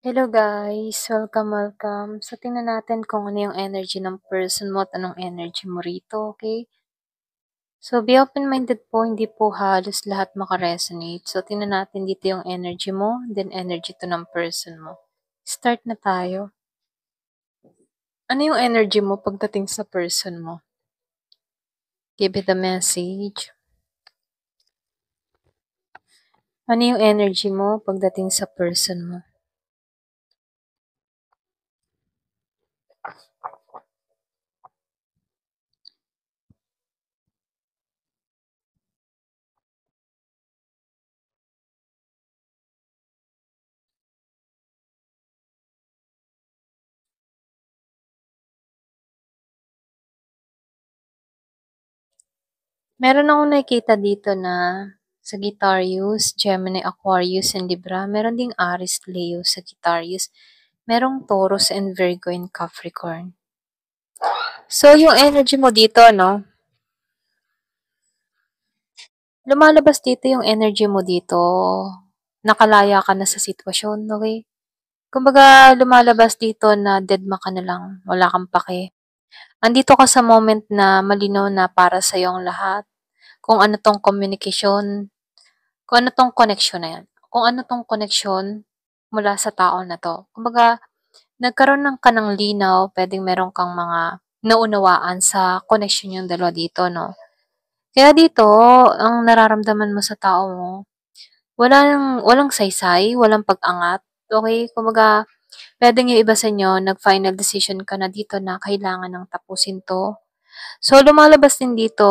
Hello guys! Welcome. So, tingnan natin kung ano yung energy ng person mo at anong energy mo rito, okay? So, be open-minded po, hindi po halos lahat makaresonate. So, tingnan natin dito yung energy mo, then energy to ng person mo. Start na tayo. Ano yung energy mo pagdating sa person mo? Give it a message. Ano yung energy mo pagdating sa person mo? Meron akong nakikita dito na Sagittarius, Gemini, Aquarius, and Libra. Meron ding Aries, Leo, Sagittarius. Merong Taurus and Virgo and Capricorn. So, yung energy mo dito, no? Lumalabas dito yung energy mo dito. Nakalaya ka na sa sitwasyon, okay? Kumbaga, lumalabas dito na deadma ka na lang. Wala kang pake. Andito ka sa moment na malinaw na para sa ang lahat. Kung ano tong communication, kung ano tong connection na yan. Kung ano tong connection mula sa tao na to. Kumbaga, nagkaroon ng ka ng linaw, pwedeng meron kang mga naunawaan sa connection yung dalawa dito, no? Kaya dito, ang nararamdaman mo sa tao mo, walang saysay, walang pag-angat, okay? Kumbaga, pwedeng yung iba sa inyo, nag-final decision ka na dito na kailangan ng tapusin 'to. So, lumalabas din dito,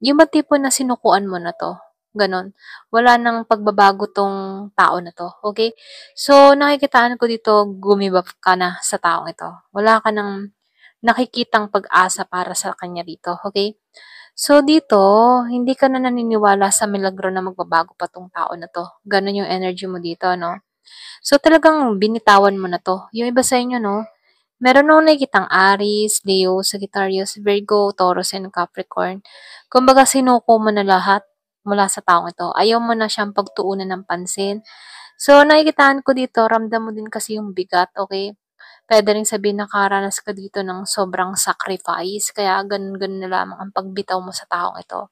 yung ba tipo na sinukuan mo na 'to, gano'n. Wala ng pagbabago 'tong tao na 'to, okay? So, nakikitaan ko dito give ka na sa taong ito. Wala ka ng nakikitang pag-asa para sa kanya dito, okay? So, dito, hindi ka na naniniwala sa milagro na magbabago pa 'tong tao na 'to, gano'n yung energy mo dito, 'no? So, talagang binitawan mo na 'to. Yung iba sa inyo 'no, meron akong nakikitang Aries, Leo, Sagittarius, Virgo, Taurus, and Capricorn. Kumbaga sinuko mo na lahat mula sa taong ito. Ayaw mo na siyang pagtuunan ng pansin. So, nakikitaan ko dito, ramdam mo din kasi yung bigat, okay? Puwede ring sabihin nakaranas ka dito ng sobrang sacrifice, kaya gano'n-gano'n na lamang ang pagbitaw mo sa taong ito.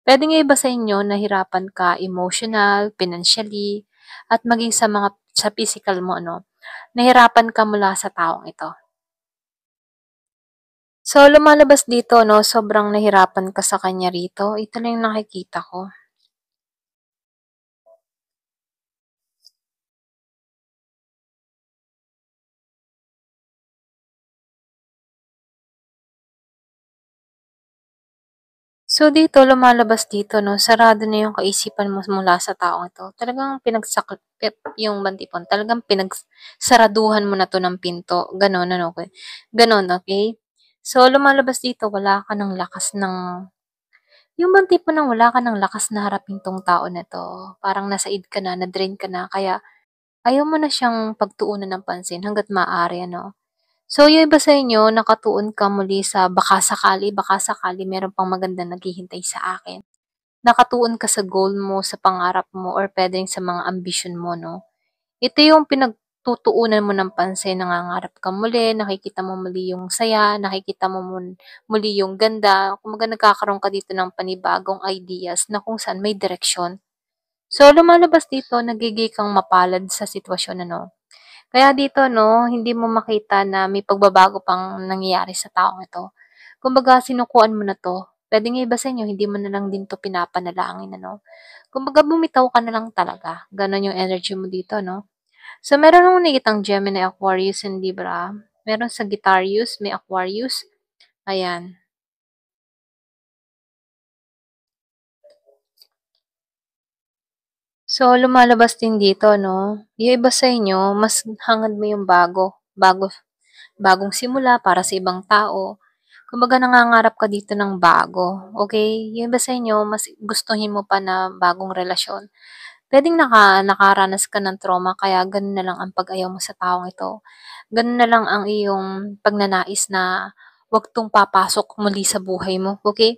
Puwede nga iba sa inyo nahirapan ka emotional, financially, at maging sa physical mo 'no, nahirapan ka mula sa taong ito. So, lumalabas dito 'no, sobrang nahirapan ka sa kanya rito, ito lang yung nakikita ko. So, dito lumalabas dito 'no, sarado na yung kaisipan mo mula sa taong ito. Talagang yung bang talagang pinagsaraduhan mo na 'to ng pinto, gano'n ano, gano'n, okey? So, lumalabas dito wala ka ng lakas ng yung bang tipo ng wala ka ng lakas na harapin 'tong tao na 'to, parang nasa-id ka na-drain ka na kaya ayaw mo na siyang pagtuunan ng pansin hangga't maaari ano. So, yung iba sa inyo nakatuon ka muli sa baka sakali meron pang magandang naghihintay sa akin. Nakatuon ka sa goal mo, sa pangarap mo or puwedeng sa mga ambisyon mo 'no. Ito yung pinagtutuunan mo ng pansin, nangangarap ka muli, nakikita mo muli yung saya, nakikita mo muli yung ganda, kumbaga nagkakaroon ka dito ng panibagong ideas na kung saan may direksyon. So, lumalabas dito nagiging kang mapalad sa sitwasyon ano. Kaya dito 'no, hindi mo makita na may pagbabago pang nangyayari sa taong ito. Kumbaga sinukuan mo na 'to. Puwedeng yung iba sa inyo hindi mo na lang din 'to pinapanalangin ano. Kumbaga bumitaw ka na lang talaga, gano'n yung energy mo dito 'no. So, meron akong nakikitang Gemini, Aquarius, and Libra. Meron Sagittarius, may Aquarius, ayan. So, lumalabas din dito 'no, yung iba sa inyo mas hangad mo yung bagong simula para sa ibang tao. Kumbaga nangangarap ka dito ng bago, okay? Yung iba sa inyo mas gustuhin mo pa na bagong relasyon. Puwedeng nakaranas ka ng trauma kaya gano'n na lang ang pag-ayaw mo sa taong ito. Gano'n na lang ang iyong pagnanais na 'wag 'tong papasok muli sa buhay mo, okay?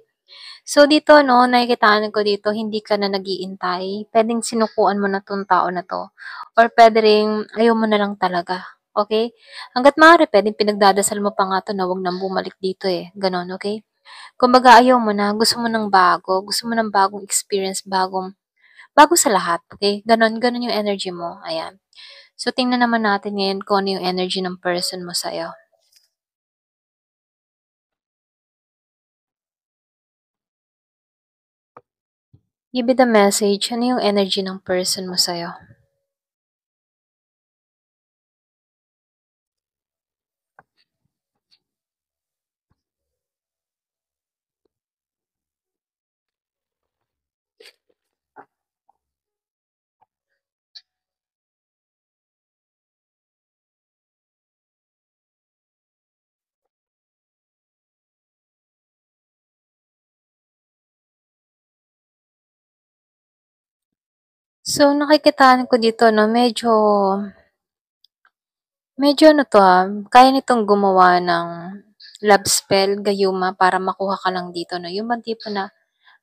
So dito 'no, nakikitaan ko dito hindi ka na nag-iintay, puwedeng sinukuan mo na 'tong tao na 'to or puwede ring ayaw mo na lang talaga, okey? Hangga't maaari puwedeng pinagdadasal mo pa nga 'to na huwag nang bumalik dito, eh, gano'n, okey? Kumbaga ayaw mo na, gusto mo ng bago, gusto mo ng bagong experience, bago sa lahat, okey? Gano'n, gano'n yung energy mo, ayan. So tingnan naman natin ngayon kung ano yung energy ng person mo sa'yo. Give me the message, ano yung energy ng person mo sa'yo? So nakikitaan ko dito 'no, medyo ano 'to, kaya nitong gumawa ng love spell, gayuma para makuha ka lang dito 'no, yung bang tipo na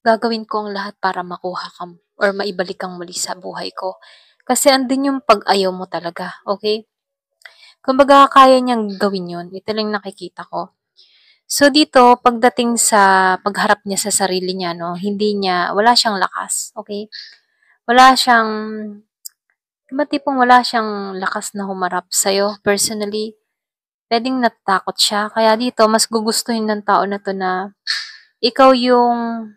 gagawin ko ang lahat para makuha ka or maibalik kang muli sa buhay ko. Kasi andun yung pag-ayaw mo talaga, okey? Kumbaga kaya niyang gawin yun, ito lang nakikita ko. So dito pagdating sa pagharap niya sa sarili niya 'no, wala siyang lakas, okey? Wala siyang yung bang tipong wala siyang lakas na humarap sa'yo personally. Puwedeng natatakot siya kaya dito mas gugustuhin ng tao na 'to na ikaw yung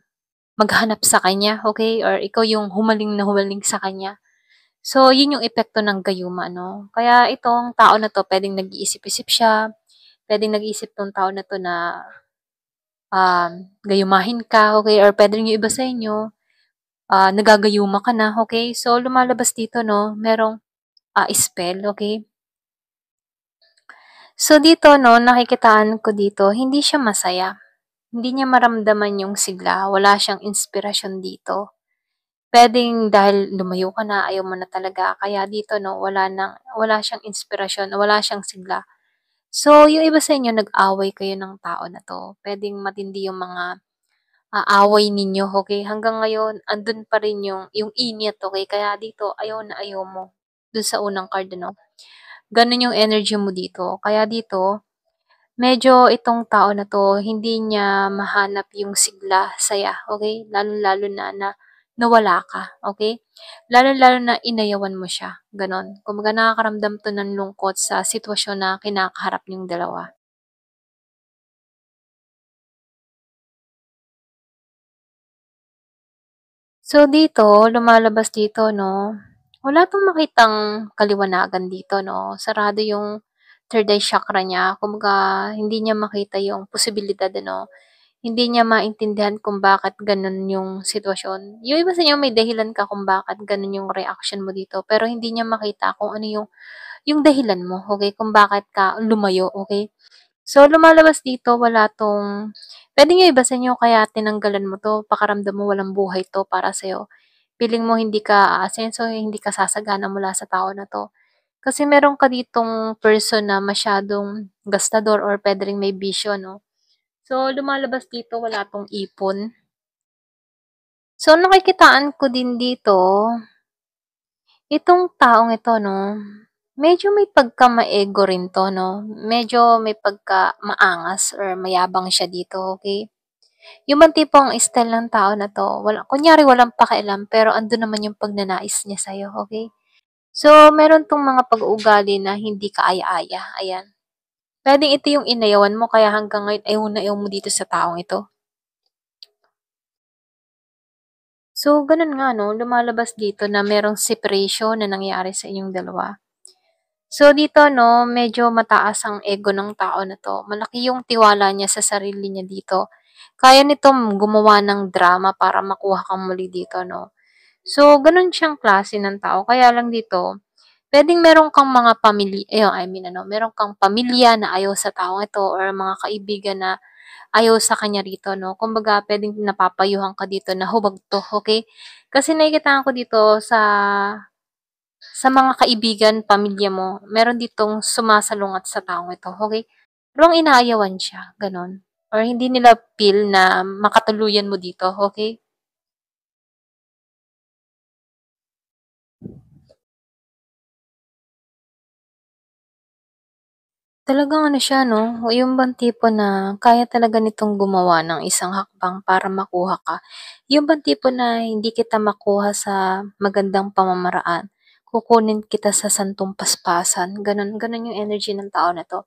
maghanap sa kanya, okey? Or ikaw yung humaling na humaling sa kanya. So, yun yung epekto ng gayuma 'no. Kaya itong tao na 'to puwedeng nag-iisip-isip siya, puwedeng nag-iisip 'tong tao na 'to na, gayumahin ka, okey? Or puwede rin yung iba sa inyo, nagagayuma ka na, okey? So, lumalabas dito 'no, merong, spell, okey? So, dito 'no, nakikitaan ko dito hindi siya masaya. Hindi niya maramdaman yung sigla, wala siyang inspirasyon dito. Puwedeng dahil lumayo ka na, ayaw mo na talaga, kaya dito 'no, wala siyang inspirasyon, wala siyang sigla. So, yung iba sa inyo nag-away kayo ng tao na 'to, puwedeng matindi yung mga, away ninyo, okey? Hanggang ngayon andun pa rin yung init, okey? Kaya dito ayaw na ayaw mo, dun sa unang card ano, ganun yung energy mo dito. Kaya dito medyo itong tao na 'to hindi niya mahanap yung sigla sa'ya, okey? Lalong-lalo na nawala ka, okey? Lalong-lalo na inayawan mo siya, gano'n. Kumbaga nakakaramdam 'to ng lungkot sa sitwasyon na kinakaharap niyong dalawa. So dito, lumalabas dito 'no, wala 'tong makitang kaliwanagan dito 'no, sarado yung third eye chakra niya. Kumbaga hindi niya makita yung posibilidad ano. Hindi niya maintindihan kung bakit gano'n yung sitwasyon. Yung iba sa inyo may dahilan ka kung bakit gano'n yung reaction mo dito, pero hindi niya makita kung ano yung dahilan mo, okey, kung bakit ka lumayo, okey? So, lumalabas dito wala 'tong puwedeng yung iba sa inyo kaya tinanggalan mo 'to, pakiramdam mo walang buhay 'to para sa'yo. Feeling mo hindi ka aasenso, hindi ka sasagana mula sa tao na 'to. Kasi meron ka ditong person na masyadong gastador or puwede ring may bisyo 'no. So, lumalabas dito wala 'tong ipon. So, nakikitaan ko din dito, itong taong ito 'no, medyo may pagka-ma-ego rin 'to 'no, medyo may pagka-maangas or mayabang siya dito, okey? Yung bang tipong style ng tao na 'to, kunyari walang pakialam pero andun naman yung pagnanais niya sa'yo, okey? So, meron 'tong mga pag-uugali na hindi kaaya-aya, ayan. Puwedeng ito yung inayawan mo kaya hanggang ngayon ayaw na ayaw mo dito sa taong ito. So, ganun nga 'no, lumalabas dito na merong separation na nangyari sa inyong dalawa. So, dito 'no, medyo mataas ang ego ng tao na 'to. Malaki yung tiwala niya sa sarili niya dito. Kaya nitong gumawa ng drama para makuha kang muli dito 'no. So, ganun siyang klase ng tao. Kaya lang dito, puwedeng meron kang mga I mean ano, meron kang pamilya na ayaw sa taong ito or mga kaibigan na ayaw sa kanya rito 'no. Kumbaga puwedeng napapayuhan ka dito na huwag 'to, okey? Kasi nakikitaan ko dito sa mga kaibigan, pamilya mo, meron ditong sumasalungat sa taong ito, okey? Parang inaayawan siya, gano'n. or hindi nila feel na makatuluyan mo dito, okay? Talagang ano siya 'no, yung bang tipo na kaya talaga nitong gumawa ng isang hakbang para makuha ka. Yung bang tipo na hindi kita makuha sa magandang pamamaraan, kukunin kita sa santong paspasan, gano'n. Gano'n yung energy ng tao na 'to.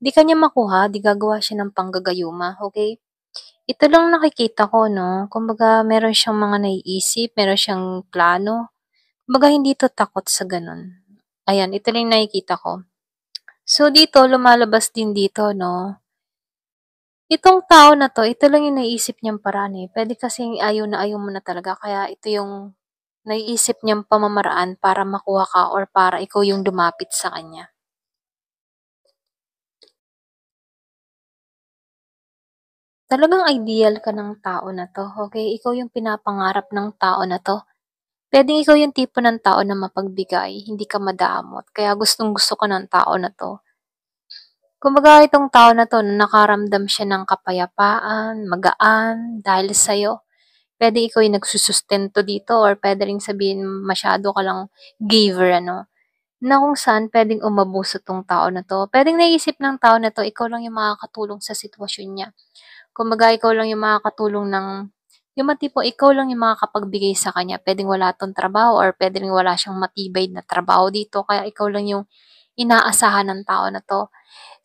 'Di ka niya makuha, 'di gagawa siya ng panggagayuma, okey? Ito lang nakikita ko 'no, kumbaga meron siyang mga naiisip, meron siyang plano, kumbaga hindi 'to takot sa gano'n. Ayan, ito lang yung nakikita ko. So dito, lumalabas din dito 'no, itong tao na 'to, ito lang yung naiisip niyang paraan, eh. Puwede kasing ayaw na ayaw mo na talaga kaya ito yung naiisip niyang pamamaraan para makuha ka or para ikaw yung lumapit sa kanya. Talagang ideal ka ng tao na 'to, okey? Ikaw yung pinapangarap ng tao na 'to. Puwedeng ikaw yung tipo ng tao na mapagbigay, hindi ka madamot, kaya gustong-gusto ka ng tao na 'to. Kumbaga itong tao na 'to nakaramdam siya ng kapayapaan, magaan dahil sa'yo. Puwede ikaw yung nagsusustento dito or puwede ring sabihin masyado ka lang giver ano, na kung saan puwedeng umabuso 'tong tao na 'to. Puwedeng naisip ng tao na 'to ikaw lang yung makakatulong sa sitwasyon niya. Kumbaga ikaw lang yung makakatulong ng yung tipo ikaw lang yung makakapagbigay sa kanya. Puwedeng wala 'tong trabaho or puwede ring wala siyang matibay na trabaho dito kaya ikaw lang yung inaasahan ng tao na 'to.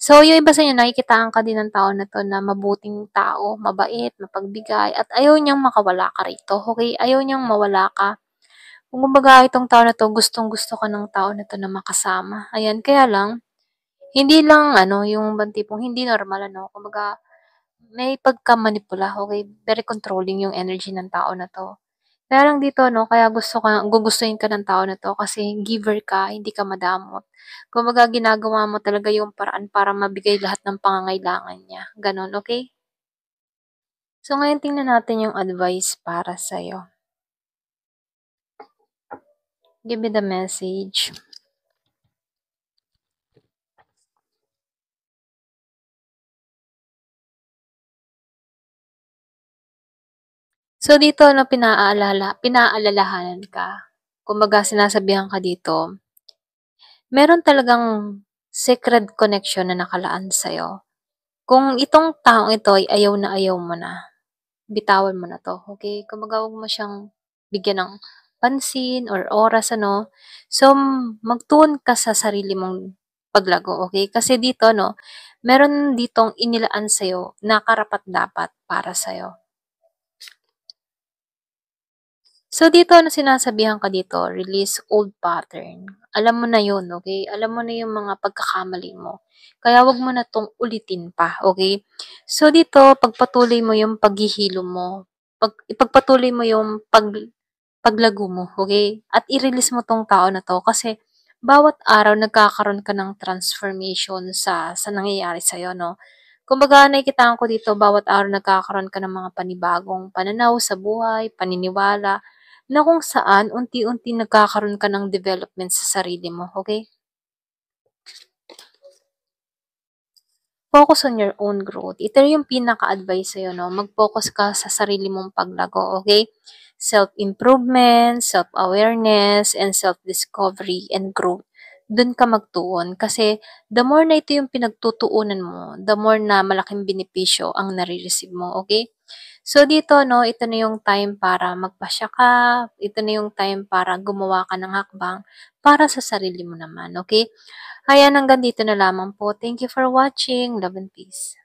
So, yung iba sa inyo nakikitaan ka din ng tao na 'to na mabuting tao, mabait, mapagbigay at ayaw niyang makawala ka rito, okey? Ayaw niyang mawala ka. Kumbaga itong tao na 'to gustong-gusto ka ng tao na 'to na makasama, ayan. Kaya lang, hindi lang ano, yung bang tipong hindi normal ano, kumbaga may pagkamanipula, okey? Very controlling yung energy ng tao na 'to. Kaya lang dito 'no, kaya gugustuhin ka ng tao na 'to kasi giver ka, hindi ka madamot. Kumbaga ginagawa mo talaga yung paraan para mabigay lahat ng pangangailangan niya, gano'n, okey? So ngayon tingnan natin yung advice para sa'yo. Give me the message. So dito 'no, pinaalalahanan ka. Kumbaga sinasabihan ka dito, meron talagang secret connection na nakalaan sa'yo. Kung itong taong ito ay ayaw na ayaw mo na, bitawan mo na 'to, okey? Kumbaga huwag mo siyang bigyan ng pansin or oras ano. So, magtuon ka sa sarili mong paglago, okey? Kasi dito 'no, meron ditong inilaan sa'yo na karapat-dapat para sa'yo. So, dito na sinasabihan ka dito, release old pattern. Alam mo na yun, okay? Alam mo na yung mga pagkakamali mo. Kaya wag mo na 'tong ulitin pa, okay? So, dito pagpatuloy mo yung paghihilom mo. Ipagpatuloy mo yung paglago mo, okay? At i-release mo 'tong tao na 'to kasi bawat araw nagkakaroon ka ng transformation sa nangyayari sa'yo 'no. Kumbaga nakikitaan ko dito bawat araw nagkakaroon ka ng mga panibagong pananaw sa buhay, paniniwala, na kung saan unti-unti nagkakaroon ka ng development sa sarili mo, okay? Focus on your own growth. Ito yung pinaka-advice sa'yo 'no, mag-focus ka sa sarili mong paglago, okay? Self-improvement, self-awareness, and self-discovery and growth. Dun ka magtuon kasi the more na ito yung pinagtutuunan mo, the more na malaking benepisyo ang nare-receive mo, okay? So dito 'no, ito na yung time para magpasya ka, ito na yung time para gumawa ka ng hakbang para sa sarili mo naman, okay? Ayan, hanggang dito na lamang po. Thank you for watching. Love and peace.